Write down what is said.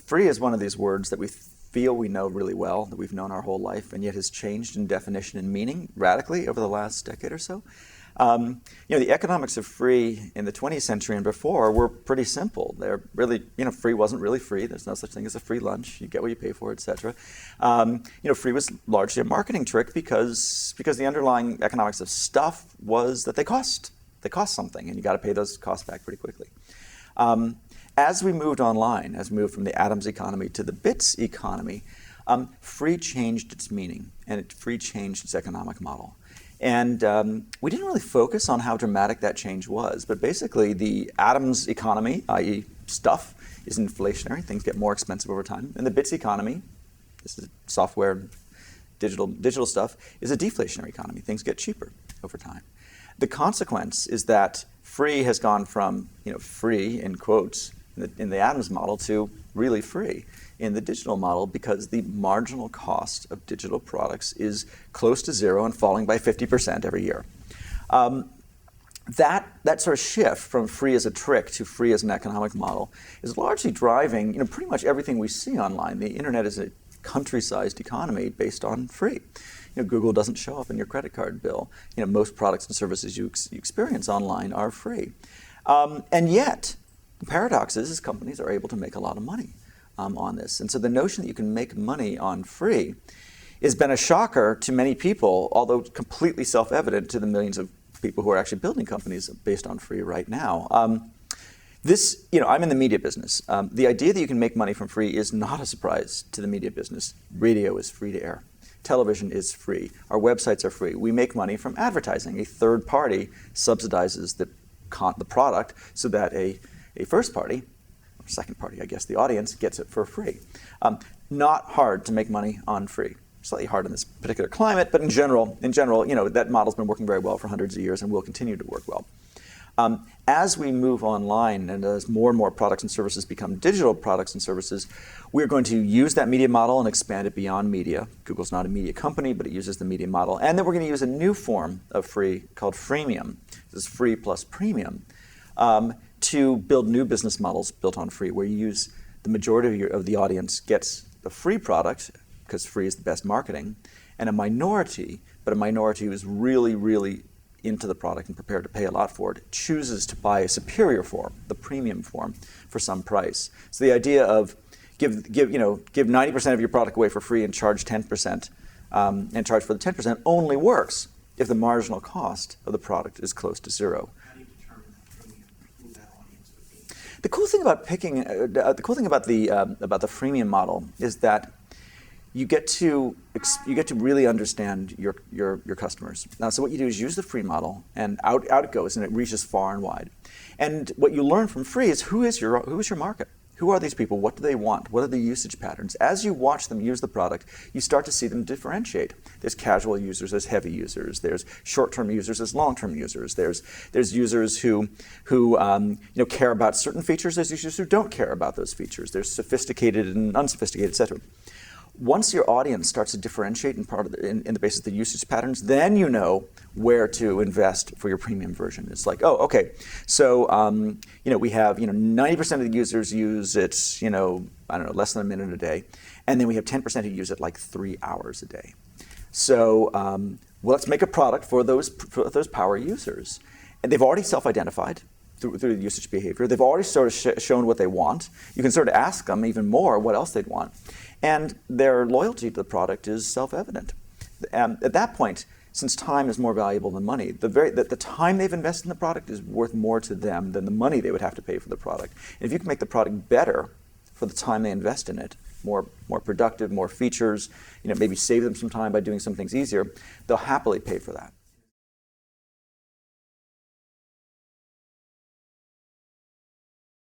Free is one of these words that we feel we know really well, that we've known our whole life, and yet has changed in definition and meaning radically over the last decade or so. The economics of free in the 20th century and before were pretty simple. They're really, free wasn't really free. There's no such thing as a free lunch. You get what you pay for, et cetera. Free was largely a marketing trick because the underlying economics of stuff was that they cost. They cost something, and you got to pay those costs back pretty quickly. As we moved online, as we moved from the atoms economy to the bits economy, free changed its meaning, and free changed its economic model. And we didn't really focus on how dramatic that change was, but basically the atoms economy, i.e. stuff, is inflationary. Things get more expensive over time. And the bits economy, this is software, digital stuff, is a deflationary economy. Things get cheaper over time. The consequence is that free has gone from, free, in quotes, in the atoms model to really free in the digital model, because the marginal cost of digital products is close to zero and falling by 50% every year. That sort of shift from free as a trick to free as an economic model is largely driving pretty much everything we see online. The internet is a country-sized economy based on free. Google doesn't show up in your credit card bill. Most products and services you experience online are free. And yet, the paradox is companies are able to make a lot of money on this. And so the notion that you can make money on free has been a shocker to many people, although completely self-evident to the millions of people who are actually building companies based on free right now. I'm in the media business. The idea that you can make money from free is not a surprise to the media business. Radio is free to air. Television is free. Our websites are free. We make money from advertising. A third party subsidizes the product so that a first party, or second party, I guess, the audience, gets it for free. Not hard to make money on free. Slightly hard in this particular climate, but in general, that model's been working very well for hundreds of years and will continue to work well. As we move online and as more and more products and services become digital products and services, we're going to use that media model and expand it beyond media. Google's not a media company, but it uses the media model. And then we're going to use a new form of free called freemium. This is free plus premium. To build new business models built on free, where you use the majority of the audience gets the free product, because free is the best marketing, and a minority who's really, really into the product and prepared to pay a lot for it, chooses to buy a superior form, the premium form, for some price. So the idea of give 90% of your product away for free and charge 10%, and charge for the 10% only works if the marginal cost of the product is close to zero. The cool thing about the freemium model is that you get to really understand your customers. So what you do is use the free model, and out it goes, and it reaches far and wide. And what you learn from free is who is your market? Who are these people? What do they want? What are the usage patterns? As you watch them use the product, you start to see them differentiate. There's casual users, there's heavy users, there's short-term users, there's long-term users, there's users who care about certain features, there's users who don't care about those features, there's sophisticated and unsophisticated, etc. Once your audience starts to differentiate in the basis of the usage patterns, then you know where to invest for your premium version. It's like, oh, okay, so we have 90% of the users use it, less than a minute a day, and then we have 10% who use it like 3 hours a day. So let's make a product for those power users, and they've already self-identified through the usage behavior. They've already sort of shown what they want. You can sort of ask them even more what else they'd want. And their loyalty to the product is self-evident. At that point, since time is more valuable than money, the time they've invested in the product is worth more to them than the money they would have to pay for the product. And if you can make the product better for the time they invest in it, more productive, more features, maybe save them some time by doing some things easier, they'll happily pay for that.